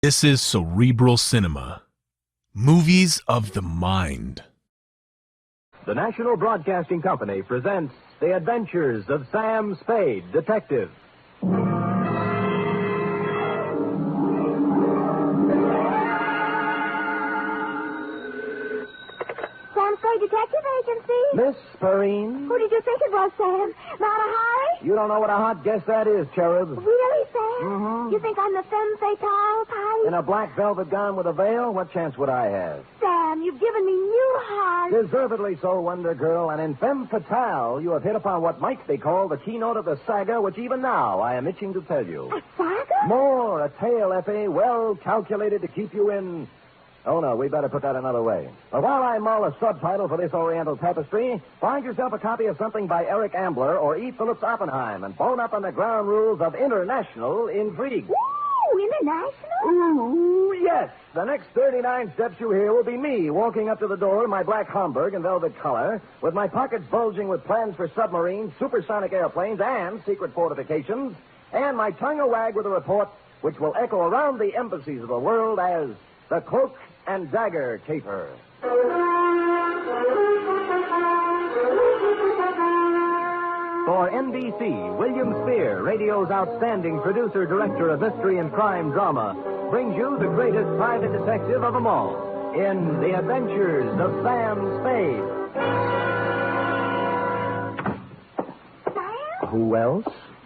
This is Cerebral Cinema. Movies of the mind. The National Broadcasting Company presents The Adventures of Sam Spade, Detective. Sam Spade Detective Agency. Miss Perrine? Who did you think it was, Sam? Mata Hari? You don't know what a hot guess that is, Cherub. Really, Sam? Mm-hmm. You think I'm the femme fatale type? In a black velvet gown with a veil? What chance would I have? Sam, you've given me new heart. Deservedly so, Wonder Girl. And in femme fatale, you have hit upon what might be called the keynote of the saga, which even now I am itching to tell you. A saga? More, a tale, Effie, well calculated to keep you in... Oh, no, we better put that another way. But while I mull a subtitle for this Oriental tapestry, find yourself a copy of something by Eric Ambler or E. Phillips Oppenheim and bone up on the ground rules of international intrigue. Ooh, international? Ooh, yes. The next 39 steps you hear will be me walking up to the door in my black Homburg and velvet collar, with my pockets bulging with plans for submarines, supersonic airplanes, and secret fortifications, and my tongue a wag with a report which will echo around the embassies of the world as the Cloak and Dagger caper. For NBC, William Spear, radio's outstanding producer-director of mystery and crime drama, brings you the greatest private detective of them all in The Adventures of Sam Spade. Sam? Who else?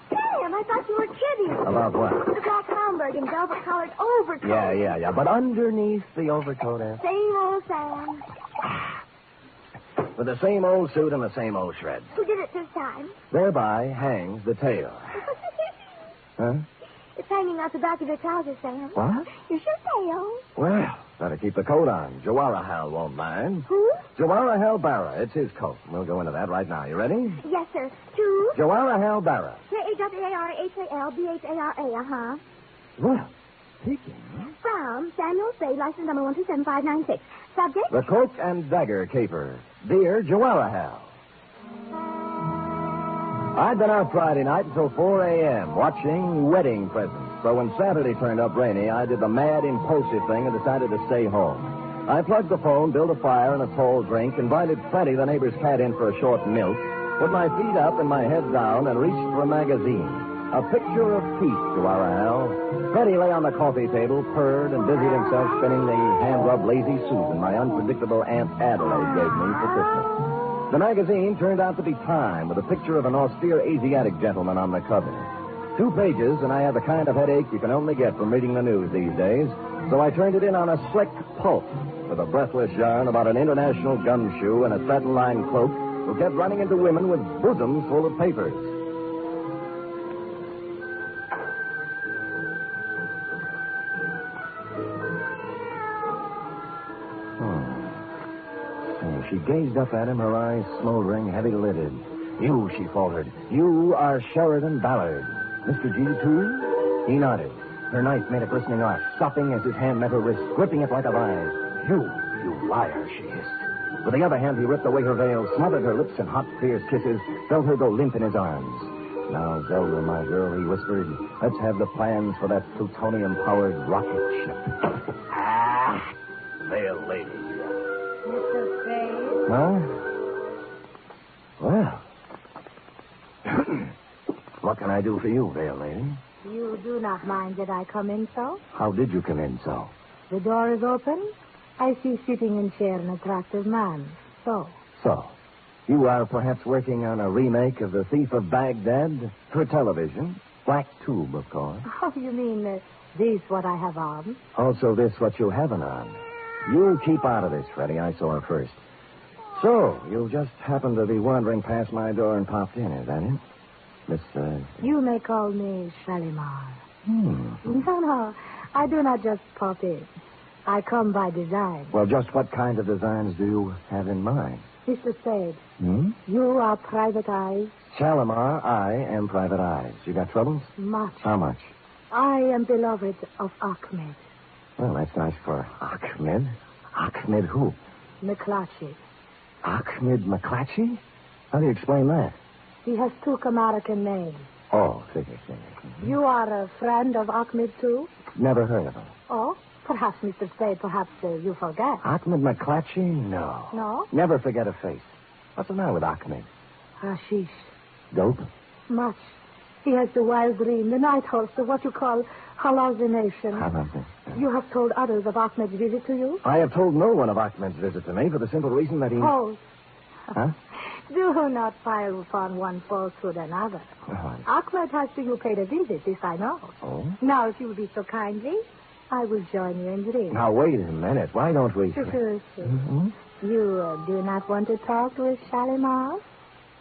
Sam, I thought you were kidding. About what? The black Homburg and velvet-colored overcoat. Yeah. But underneath the overcoat, Same old Sam. with the same old suit and the same old shreds. Who did it this time? Thereby hangs the tale. Huh? It's hanging out the back of your trousers, Sam. What? Your shirt tail. Well, better keep the coat on. Jawaharlal won't mind. Who? Jawaharlal Barra. It's his coat. We'll go into that right now. You ready? Yes, sir. To Jawaharlal Barra. K-A-W-A-R-H-A-L-B-H-A-R-A, uh-huh. Well, speaking. From Samuel Spade, license number 127596. Subject? The Cloak and Dagger caper. Dear Jawaharlal. I'd been out Friday night until 4 a.m. watching wedding presents. So when Saturday turned up rainy, I did the mad, impulsive thing and decided to stay home. I plugged the phone, built a fire and a tall drink, invited Freddie, the neighbor's cat, in for a short milk, put my feet up and my head down, and reached for a magazine. A picture of peace, Jawaharlal. Freddie lay on the coffee table, purred, and busied himself spinning the hand-rubbed lazy Susan my unpredictable Aunt Adelaide gave me for Christmas. The magazine turned out to be Time, with a picture of an austere Asiatic gentleman on the cover. 2 pages, and I had the kind of headache you can only get from reading the news these days, so I turned it in on a slick pulp with a breathless yarn about an international gumshoe and a satin-lined cloak who kept running into women with bosoms full of papers. She gazed up at him, her eyes smoldering, heavy-lidded. You, she faltered. You are Sheridan Ballard. Mr. G, too? He nodded. Her knife made a glistening arc, stopping as his hand met her wrist, gripping it like a vise. You liar, she hissed. With the other hand, he ripped away her veil, smothered her lips in hot, fierce kisses, felt her go limp in his arms. Now, Zelda, my girl, he whispered, let's have the plans for that plutonium-powered rocket ship. Veil lady. Mr. Spade? Huh? Well. What can I do for you, Veil Lady? You do not mind that I come in so? How did you come in so? The door is open. I see sitting in chair an attractive man. So? So, you are perhaps working on a remake of The Thief of Baghdad for television? Black tube, of course. Oh, you mean this what I have on? Also this what you haven't on. You keep out of this, Freddie. I saw her first. So, you just happened to be wandering past my door and popped in, is that it? Miss, You may call me Shalimar. No, I do not just pop in. I come by design. Well, just what kind of designs do you have in mind? Mr. Spade, you are Private Eyes? Shalimar, I am Private Eyes. You got troubles? Much. How much? I am beloved of Ahmed. Well, that's nice for Ahmed. Ahmed who? McClatchy. Ahmed McClatchy? How do you explain that? He has 2 American names. Oh, figure. You are a friend of Ahmed, too? Never heard of him. Oh? Perhaps, Mr. Spade, perhaps you forget. Ahmed McClatchy? No. No? Never forget a face. What's the matter with Ahmed? Hashish. Dope? Much. He has the wild dream, the night horse, the what you call hallucination. You have told others of Ahmed's visit to you? I have told no one of Ahmed's visit to me for the simple reason that he... False. Huh? Do not pile upon one falsehood another. Oh, Ahmed has to you paid a visit, this I know. Oh? Now, if you will be so kindly, I will join you in the ring. Now, wait a minute. Why don't we... Sure. Mm-hmm. You do not want to talk with Shalimar?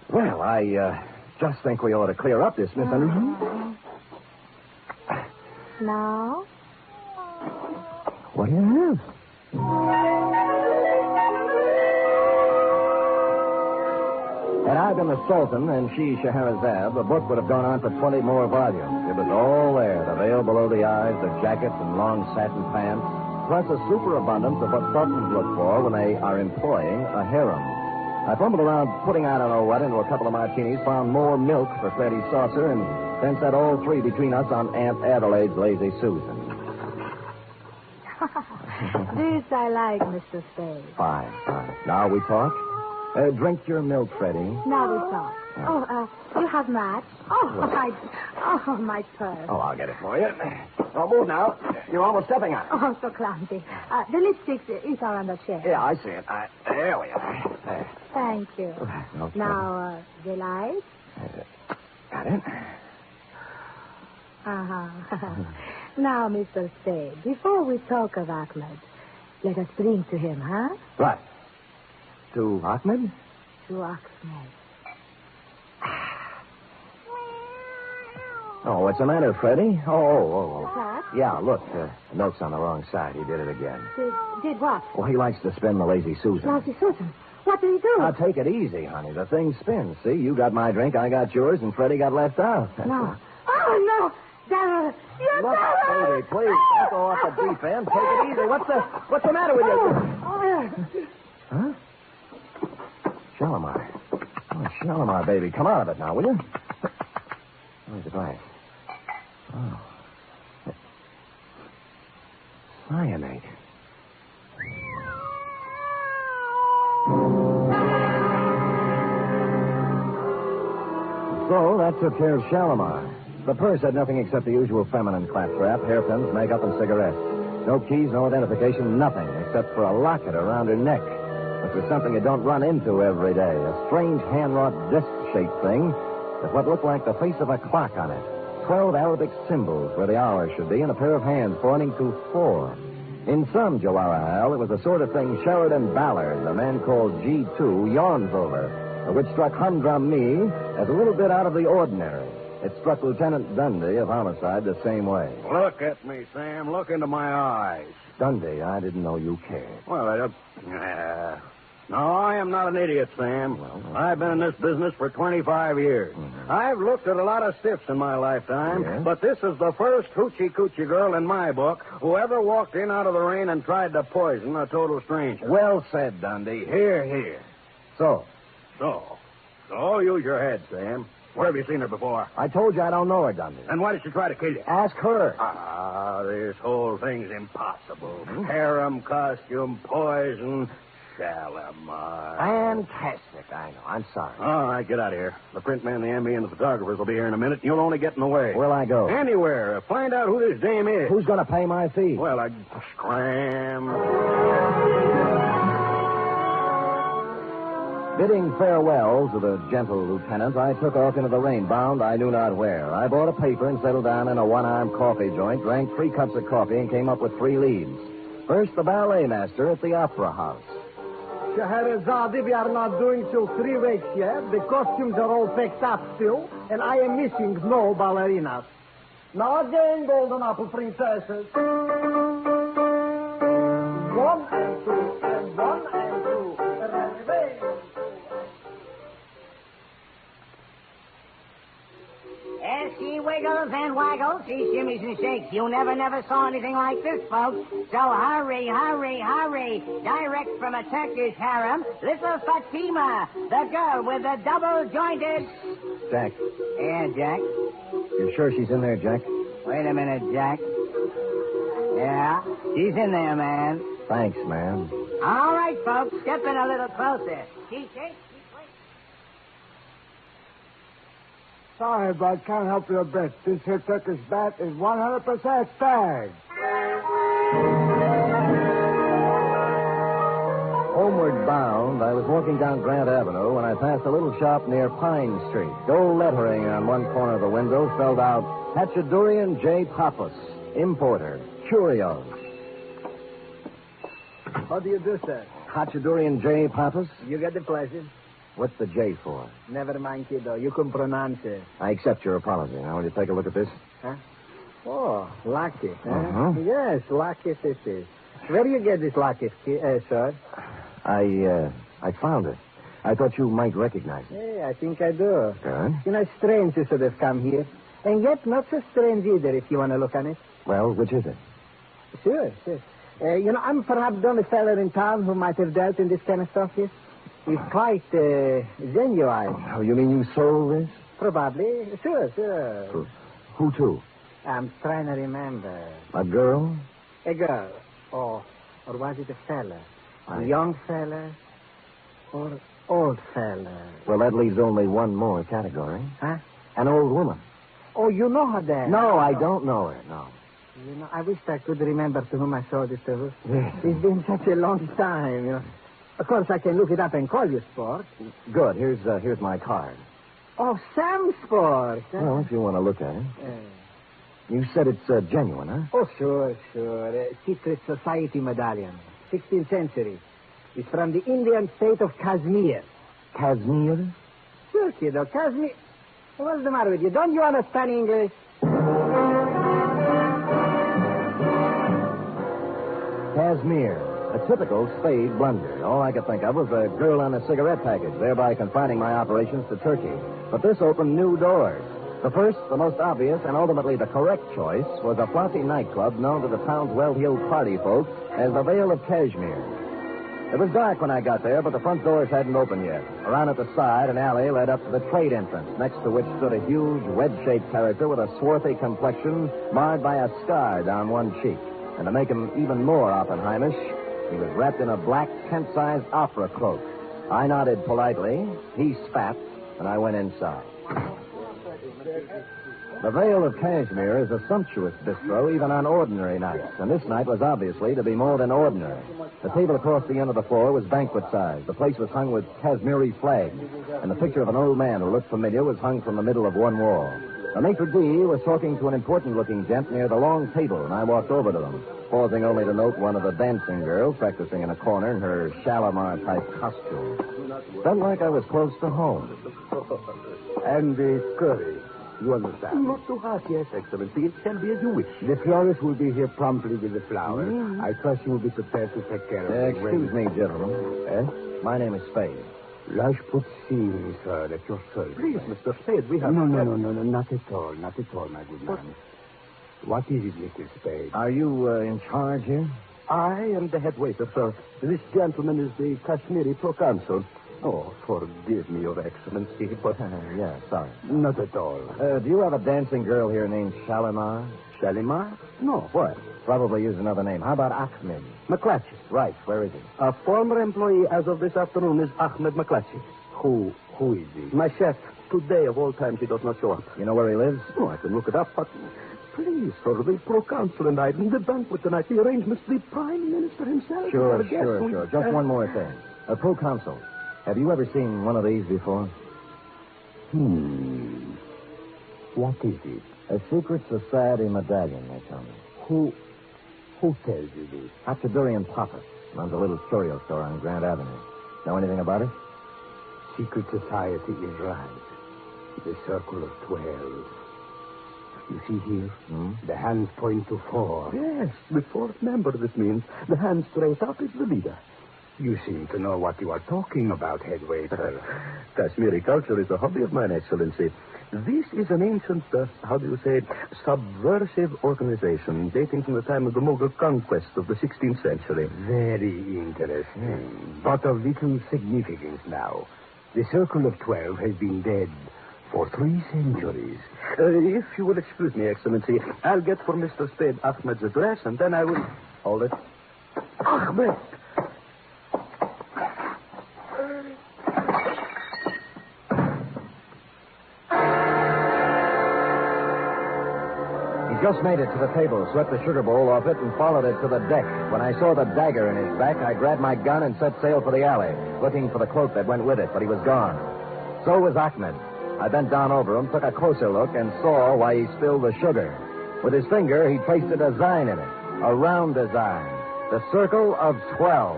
Well, I just think we ought to clear up this misunderstanding. Now? What do you have? Had I been the Sultan and she Scheherazade, the book would have gone on for 20 more volumes. It was all there, the veil below the eyes, the jackets and long satin pants, plus a superabundance of what sultans look for when they are employing a harem. I fumbled around putting I don't know what into a couple of martinis, found more milk for Freddie's saucer, and then set all three between us on Aunt Adelaide's Lazy Susan. This I like, Mr. Spade. Fine. Now we talk. Drink your milk, Freddie. Now we talk. You have match? My purse. Oh, I'll get it for you. Oh, move now. You're almost stepping on it. Oh, so clumsy. The lipsticks are on the chair. Yeah, I see it. There we are. There. Thank you. Okay. Now, the light? Got it. Now, Mr. Spade, before we talk of Ahmed, let us drink to him, huh? What? To Ahmed? To Ahmed. Oh, what's the matter, Freddie? Oh. What? Yeah, look, the milk's on the wrong side. He did it again. Did what? Well, he likes to spin the Lazy Susan. Lazy Susan? What did he do? Now, take it easy, honey. The thing spins. See, you got my drink, I got yours, and Freddie got left out. No. Oh, no. Darrell, you're Look, Darrell! baby, please, don't go off the deep end. Take it easy. What's the matter with you? Huh? Shalimar. Oh, Shalimar, baby. Come out of it now, will you? Where's the glass? Oh. Cyanide. So that took care of Shalimar. The purse had nothing except the usual feminine claptrap, hairpins, makeup, and cigarettes. No keys, no identification, nothing except for a locket around her neck, which was something you don't run into every day. A strange hand-wrought disc-shaped thing with what looked like the face of a clock on it. 12 Arabic symbols where the hour should be, and a pair of hands pointing to 4. In some Jawara, it was the sort of thing Sheridan Ballard, the man called G2, yawns over, which struck Humdrum me as a little bit out of the ordinary. It struck Lieutenant Dundee of Homicide the same way. Look at me, Sam. Look into my eyes. Dundee, I didn't know you cared. Well, no, I am not an idiot, Sam. Well, I've been in this business for 25 years. Mm-hmm. I've looked at a lot of stiffs in my lifetime, Yes? but this is the first hoochie-coochie girl in my book who ever walked in out of the rain and tried to poison a total stranger. Well said, Dundee. Here. So, So, use your head, Sam. Where have you seen her before? I told you I don't know her, Dundee. And why did she try to kill you? Ask her. This whole thing's impossible. Harem, costume, poison, Shalimar. Fantastic, I know. I'm sorry. All right, get out of here. The print man, the MB, and the photographers will be here in a minute. You'll only get in the way. Where'll I go? Anywhere. Find out who this dame is. Who's going to pay my fee? Well, scram. Bidding farewell to the gentle lieutenant, I took off into the rain, bound I knew not where. I bought a paper and settled down in a one-armed coffee joint, drank 3 cups of coffee, and came up with 3 leads. First, the ballet master at the Opera House. Scheherazade, we are not doing till 3 weeks yet. The costumes are all packed up still, and I am missing no ballerinas. Now again, golden apple princesses. 1 and 2, and 1 and 2. As she wiggles and waggles, she shimmies and shakes. You never saw anything like this, folks. So hurry. Direct from a Turkish harem, little Fatima, the girl with the double-jointed... Jack. Yeah, Jack? You sure she's in there, Jack? Wait a minute, Jack. Yeah? She's in there, man. Thanks, man. All right, folks, step in a little closer. She's safe. Sorry, bud. Can't help you a bit. This here Turkish bat is 100% tag. Homeward bound, I was walking down Grant Avenue when I passed a little shop near Pine Street. Gold lettering on one corner of the window spelled out, Hachadurian J. Pappas, importer, curios. How do you do, sir? Hachadurian J. Pappas? You get the pleasure. What's the J for? Never mind, kiddo. You can pronounce it. I accept your apology. Now, will you take a look at this? Huh? Oh, lucky. Uh-huh. Yes, lucky this is. Where do you get this lucky, sir? I found it. I thought you might recognize it. Yeah, I think I do. Good. You know, it's strange you should have come here. And yet not so strange either, if you want to look on it. Well, which is it? Sure. I'm perhaps the only fellow in town who might have dealt in this kind of stuff, yes? He's quite genuine. Oh, you mean you sold this? Probably. Sure. Who to? I'm trying to remember. A girl? A girl. Or was it a fella? A young fella? Or old fella? Well, that leaves only one more category. Huh? An old woman. Oh, you know her then? No, I don't know her, no. You know, I wish I could remember to whom I sold it to. Yes. It's been such a long time, you know. Of course, I can look it up and call you, Sport. Good. Here's my card. Oh, Sam Sport. Huh? Well, if you want to look at it. You said it's genuine, huh? Oh, sure. Secret Society medallion. 16th century. It's from the Indian state of Kashmir. Kashmir? Sure, kiddo. Kashmir. What's the matter with you? Don't you understand English? Kashmir. A typical Spade blunder. All I could think of was a girl on a cigarette package, thereby confining my operations to Turkey. But this opened new doors. The first, the most obvious, and ultimately the correct choice was a flossy nightclub known to the town's well-heeled party folk as the Vale of Kashmir. It was dark when I got there, but the front doors hadn't opened yet. Around at the side, an alley led up to the trade entrance, next to which stood a huge, wedge-shaped character with a swarthy complexion marred by a scar down one cheek. And to make him even more Oppenheimish, he was wrapped in a black, tent-sized opera cloak. I nodded politely, he spat, and I went inside. The Vale of Kashmir is a sumptuous bistro even on ordinary nights, and this night was obviously to be more than ordinary. The table across the end of the floor was banquet size. The place was hung with Kashmiri flags, and the picture of an old man who looked familiar was hung from the middle of one wall. The maitre d' was talking to an important-looking gent near the long table, and I walked over to them, pausing only to note one of the dancing girls practicing in a corner in her Shalimar-type costume. Felt like I was close to home. And the curry, you understand? Not too hot, yes, Excellency. It shall be as you wish. The florist will be here promptly with the flowers. I trust you will be prepared to take care of it. Excuse me, gentlemen. My name is Spade. Rajputini, sir, at your service. Please, Mr. Spade, we have... No, not at all, my good man. What is it, Mr. Spade? Are you in charge here? I am the head waiter, sir. This gentleman is the Kashmiri proconsul. Oh, forgive me, Your Excellency, but... Yeah, sorry. Not at all. Do you have a dancing girl here named Shalimar? Shalimar? No, what? Probably use another name. How about Ahmed? McClatchy. Right, where is he? A former employee as of this afternoon is Ahmed McClatchy. Who is he? My chef. Today, of all times, he does not show up. You know where he lives? Oh, I can look it up, but... Please, sir, the proconsul and I, the banquet tonight, the arrangements, the Prime Minister himself. Sure. Just one more thing. Proconsul, have you ever seen one of these before? What is it? A secret society medallion, they tell me. Who tells you this? Hachadurian Pappas runs a little curio store on Grant Avenue. Know anything about it? Secret society is right. The circle of 12. You see here? The hands point to 4. Yes, the fourth member, this means. The hand straight up is the leader. You seem to know what you are talking about, head waiter. Kashmiri culture is a hobby of mine, Excellency. This is an ancient, subversive organization dating from the time of the Mughal conquest of the 16th century. Very interesting. But of little significance now. The Circle of 12 has been dead for 3 centuries. If you will excuse me, Excellency, I'll get for Mr. Spade Ahmed's address, and then I will... Hold it. Ahmed! He just made it to the table, swept the sugar bowl off it, and followed it to the deck. When I saw the dagger in his back, I grabbed my gun and set sail for the alley, looking for the cloak that went with it, but he was gone. So was Ahmed. I bent down over him, took a closer look, and saw why he spilled the sugar. With his finger, he traced a design in it, a round design, the Circle of 12.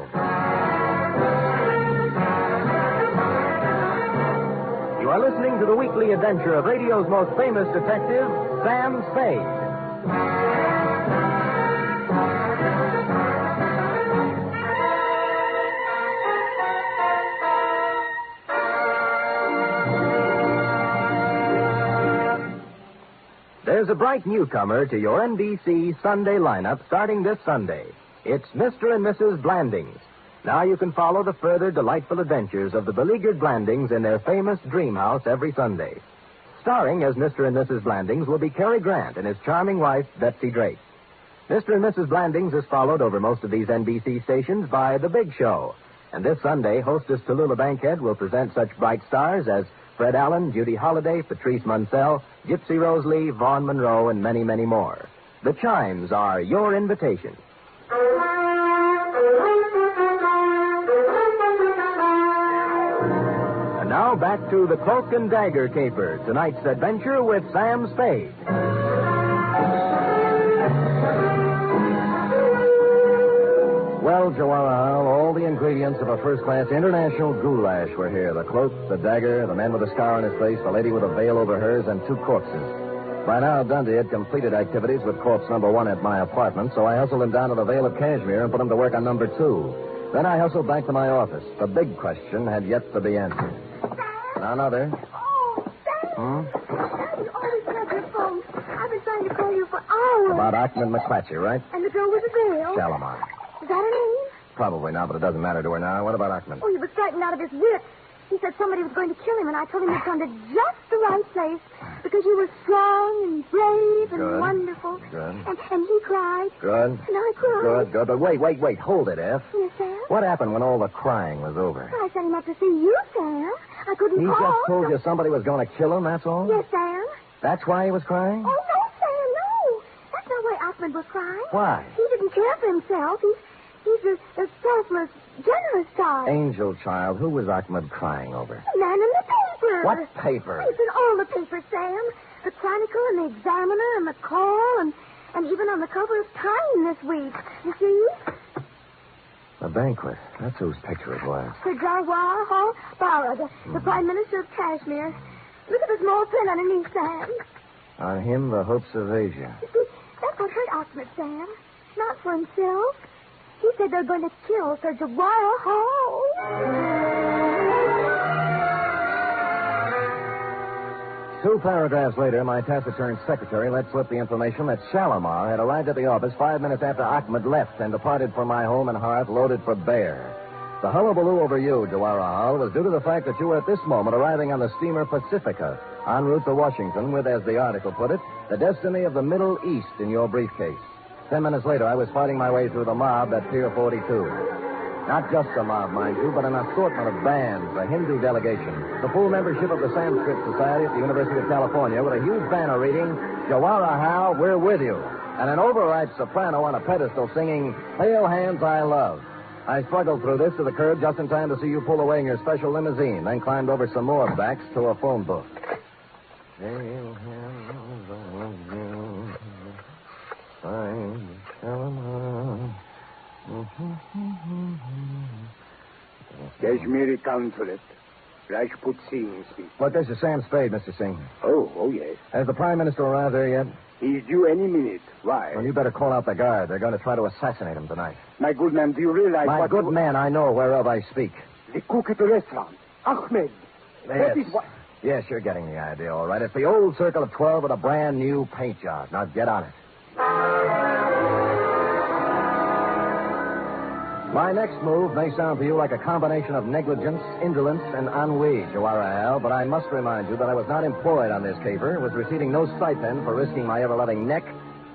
You are listening to the weekly adventure of radio's most famous detective, Sam Spade. There's a bright newcomer to your NBC Sunday lineup starting this Sunday. It's Mr. and Mrs. Blandings. Now you can follow the further delightful adventures of the beleaguered Blandings in their famous dream house every Sunday. Starring as Mr. and Mrs. Blandings will be Cary Grant and his charming wife, Betsy Drake. Mr. and Mrs. Blandings is followed over most of these NBC stations by The Big Show. And this Sunday, hostess Tallulah Bankhead will present such bright stars as Fred Allen, Judy Holliday, Patrice Munsell, Gypsy Rose Lee, Vaughn Monroe, and many, many more. The chimes are your invitation. And now back to the Cloak and Dagger caper, tonight's adventure with Sam Spade. Well, Joanna, all the ingredients of a first-class international goulash were here. The cloak, the dagger, the man with a scar on his face, the lady with a veil over hers, and 2 corpses. By now, Dundee had completed activities with corpse number 1 at my apartment, so I hustled him down to the Vale of Kashmir and put him to work on number 2. Then I hustled back to my office. The big question had yet to be answered. Another. Oh, Sam! You always grab your phone. I've been trying to call you for hours. About Ahmed McClatchy, right? And the girl with the veil. Shalimar. Is that her name? Probably not, but it doesn't matter to her now. What about Ahmed? Oh, he was frightened out of his wits. He said somebody was going to kill him, and I told him he'd come to just the right place because you were strong and brave and Good. wonderful. Good. And he cried. Good. And I cried. Good. But wait. Hold it, F. Yes, Sam? What happened when all the crying was over? I sent him up to see you, Sam. I couldn't He call. just told you somebody was going to kill him, that's all? Yes, Sam. That's why he was crying? Oh, no, Sam, no. That's not why Ahmed was crying. Why? He didn't care for himself. He's a selfless, generous guy. Angel child, who was Ahmed crying over? The man in the paper. What paper? It's in all the papers, Sam. The Chronicle and the Examiner and the Call and even on the cover of Time this week. You see? A banquet. That's whose picture it was. Sir Jawahar Bala, the Prime Minister of Kashmir. Look at the small print underneath, Sam. On him, the hopes of Asia. You see, that's what hurt Ahmed, Sam. Not for himself. He said they're going to kill Sir Jawahar. 2 paragraphs later, my taciturn secretary let slip the information that Shalimar had arrived at the office 5 minutes after Ahmed left and departed for my home and hearth loaded for bear. The hullabaloo over you, Jawahar, was due to the fact that you were at this moment arriving on the steamer Pacifica, en route to Washington with, as the article put it, the destiny of the Middle East in your briefcase. 10 minutes later, I was fighting my way through the mob at Pier 42. Not just a mob, mind you, but an assortment of bands, a Hindu delegation, the full membership of the Sanskrit Society at the University of California with a huge banner reading, Jawahar, we're with you, and an overripe soprano on a pedestal singing, Pale Hands I Love. I struggled through this to the curb just in time to see you pull away in your special limousine, then climbed over some more backs to a phone book. Pale hands I love you. Kashmiri Consulate. Rajput Singh speaks. Look, this is Sam Spade, Mr. Singh. Oh, yes. Has the Prime Minister arrived there yet? He's due any minute. Why? Well, you better call out the guard. They're going to try to assassinate him tonight. My good man, do you realize My what... good man, I know whereof I speak. The cook at the restaurant. Ahmed. That is what... Yes, you're getting the idea, all right. It's the old Circle of 12 with a brand new paint job. Now get on it. My next move may sound to you like a combination of negligence, indolence, and ennui, Jawahar, but I must remind you that I was not employed on this caper, was receiving no stipend for risking my ever-loving neck,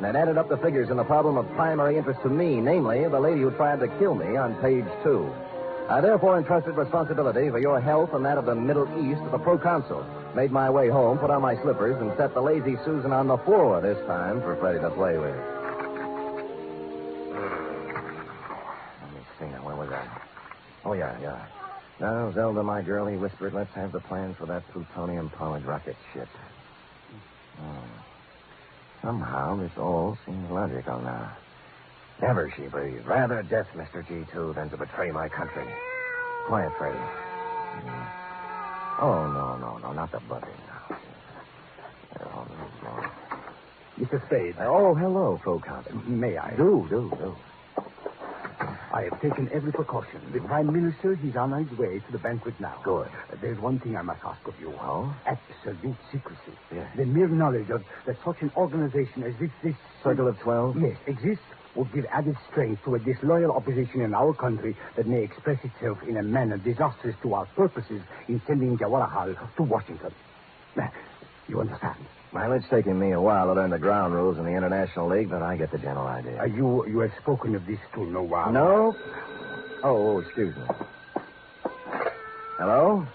And it added up the figures in the problem of primary interest to me, namely, the lady who tried to kill me on page 2. I therefore entrusted responsibility for your health and that of the Middle East to the proconsul. Made my way home, put on my slippers, and set the lazy Susan on the floor this time for Freddie to play with. Let me see now, where was I? Oh, yeah. Now, Zelda, my girl, he whispered, let's have the plans for that plutonium-powered rocket ship. Somehow this all seems logical now. Never, she breathed. Rather death, Mr. G2, than to betray my country. Quiet, Freddie. Oh, no, not the buzzing now. Mr. Spade. Oh, hello, proconsul. May I? Do. I have taken every precaution. The Prime Minister, he's on his way to the banquet now. Good. There's one thing I must ask of you. Oh? Absolute secrecy. Yes. The mere knowledge of that such an organization as this... Circle of 12? Yes, exists would give added strength to a disloyal opposition in our country that may express itself in a manner disastrous to our purposes in sending Jawaharlal to Washington. You understand? Well, it's taken me a while to learn the ground rules in the International League, but I get the general idea. You have spoken of this to Nawab. No? Oh, excuse me. Hello?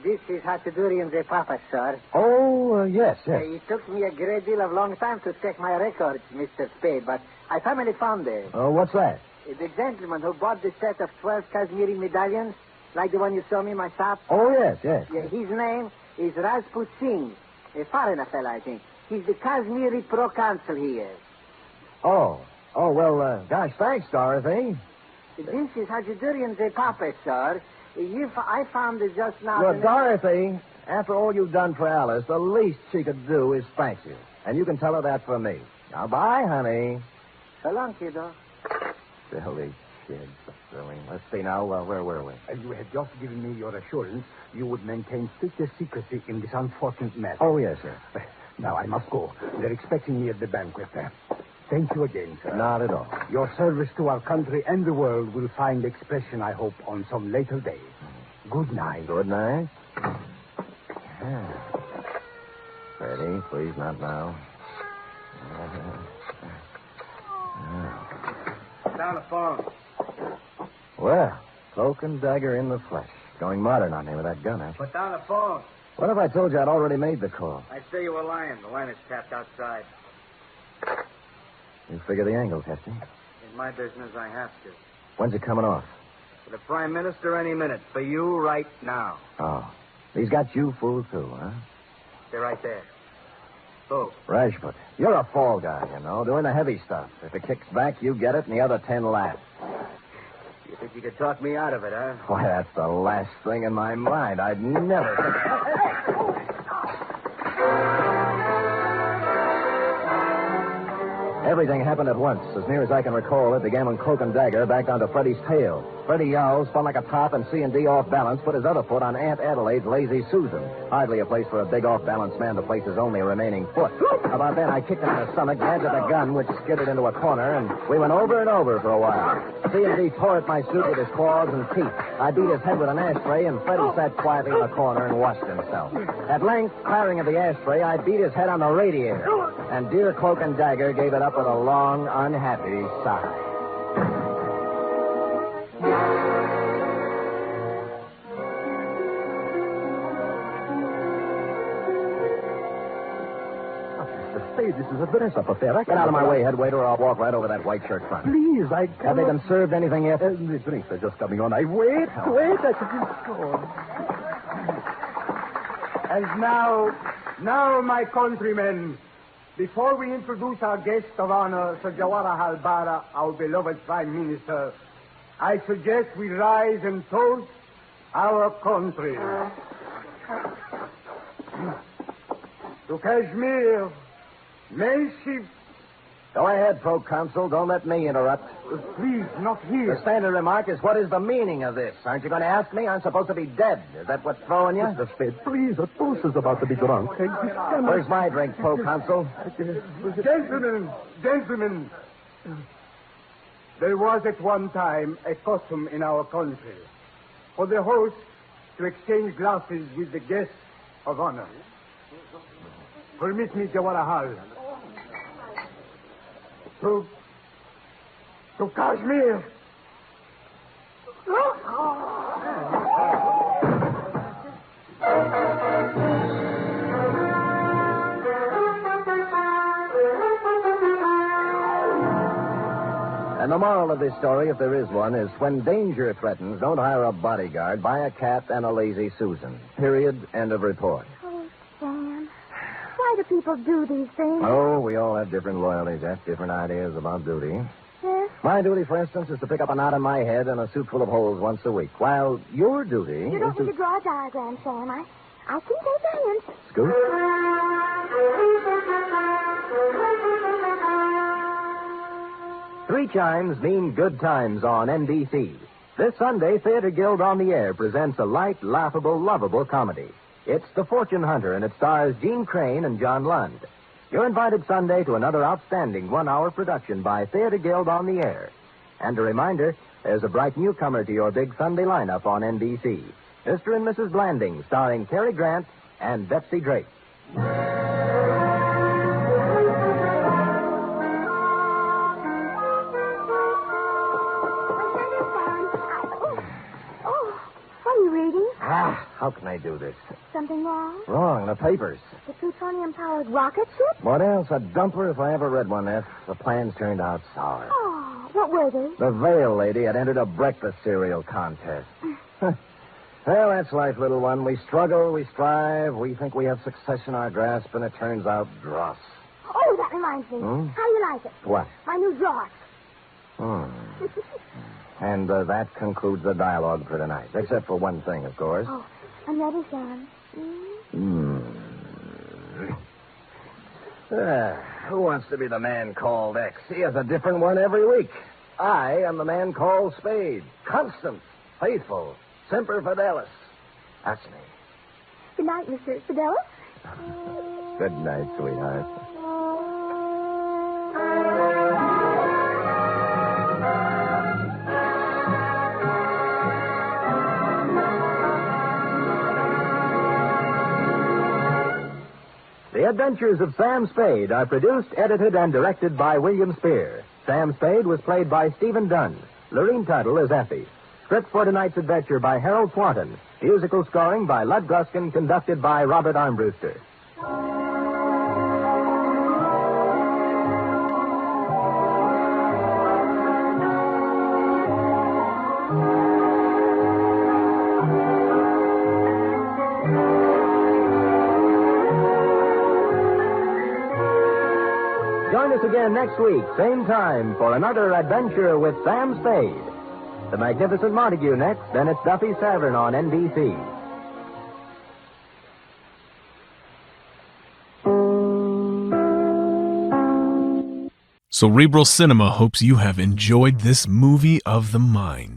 This is Hachidurian the Papa, sir. Oh, yes. It took me a great deal of long time to check my records, Mr. Spade, but I finally found it. Oh, what's that? The gentleman who bought the set of 12 Kashmiri medallions, like the one you saw me in my shop. Oh, yes. Yeah, his name is Rajput Singh. A foreigner fella, I think. He's the Kashmiri proconsul here. Oh, well, gosh, thanks, Dorothy. This is Hachidurian the Papa, sir. I found it just now. Look, Dorothy, after all you've done for Alice, the least she could do is thank you. And you can tell her that from me. Now, bye, honey. So long, kiddo. Silly kid. Silly. Let's see now, where were we? You had just given me your assurance you would maintain strictest secrecy in this unfortunate matter. Oh, yes, sir. Now, I must go. They're expecting me at the banquet. Thank you again, sir. Not at all. Your service to our country and the world will find expression, I hope, on some later day. Good night. Good night. Freddie, please, not now. Down the phone. Well, Cloak and Dagger in the flesh. Going modern on me with that gun, Put down the phone. What if I told you I'd already made the call? I'd say you were lying. The line is tapped outside. You figure the angles, Hefty. In my business, I have to. When's it coming off? For the Prime Minister, any minute. For you, right now. Oh. He's got you fooled, too, huh? They're right there. Who? Rajput. You're a fall guy, you know, doing the heavy stuff. If it kicks back, you get it, and the other 10 laugh. You think you could talk me out of it, huh? Why, that's the last thing in my mind. I'd never... Everything happened at once. As near as I can recall, it began when Cloak and Dagger backed onto Freddie's tail. Freddie yowled, spun like a top, and C&D off balance, put his other foot on Aunt Adelaide's lazy Susan. Hardly a place for a big off-balance man to place his only remaining foot. About then, I kicked him in the stomach, grabbed at the gun, which skidded into a corner, and we went over and over for a while. C&D tore at my suit with his claws and teeth. I beat his head with an ashtray, and Freddie sat quietly in the corner and washed himself. At length, tiring of the ashtray, I beat his head on the radiator. And dear Cloak and Dagger gave it up with a long, unhappy sigh. Mr. Spade, this is a business affair. Get out of my way, head waiter, or I'll walk right over that white shirt front. Please, I can't... Have they been served anything yet? The drinks are just coming on. Wait, I should be sure. And now, my countrymen, before we introduce our guest of honor, Sir Jawaharlal Bara, our beloved Prime Minister, I suggest we rise and toast our country. To Kashmir, may she... Go ahead, Proconsul. Don't let me interrupt. Please, not here. The standard remark is, what is the meaning of this? Aren't you going to ask me? I'm supposed to be dead. Is that what's throwing you? Mr. Spade, please, a toast is about to be drunk. Where's my drink, Proconsul? Gentlemen, there was at one time a custom in our country for the host to exchange glasses with the guest of honor. Permit me, Jawaharlal. To Kashmir. And the moral of this story, if there is one, is when danger threatens, don't hire a bodyguard. Buy a cat and a lazy Susan. Period. End of report. Oh, Sam. Why do people do these things? Oh, we all have different loyalties, Jeff, different ideas about duty. Yes? My duty, for instance, is to pick up a knot in my head and a suit full of holes once a week, while your duty You don't is need to... to draw a diagram, Sam. I can take a hint. Scoot? Three chimes mean good times on NBC. This Sunday, Theater Guild on the Air presents a light, laughable, lovable comedy. It's The Fortune Hunter, and it stars Gene Crane and John Lund. You're invited Sunday to another outstanding one-hour production by Theater Guild on the Air. And a reminder, there's a bright newcomer to your big Sunday lineup on NBC. Mr. and Mrs. Blanding, starring Cary Grant and Betsy Drake. How can I do this? Something wrong? Wrong, the papers. The plutonium-powered rocket ship? What else? A dumper if I ever read one, F. The plans turned out sour. Oh, what were they? The Veil lady had entered a breakfast cereal contest. Well, that's life, little one. We struggle, we strive, we think we have success in our grasp, and it turns out dross. Oh, that reminds me. Hmm? How do you like it? What? My new dross. And that concludes the dialogue for tonight. Except for one thing, of course. Oh, I'm ready, Sam. Who wants to be the man called X? He has a different one every week. I am the man called Spade. Constant, faithful, semper fidelis. That's me. Good night, Mr. Fidelis. Good night, sweetheart. The Adventures of Sam Spade are produced, edited, and directed by William Spear. Sam Spade was played by Stephen Dunn. Lorene Tuttle is Effie. Script for tonight's adventure by Harold Swanton. Musical scoring by Lud Gluskin, conducted by Robert Armbruster. Join us again next week, same time, for another adventure with Sam Spade. The Magnificent Montague next, then it's Duffy's Tavern on NBC. Cerebral Cinema hopes you have enjoyed this movie of the mind.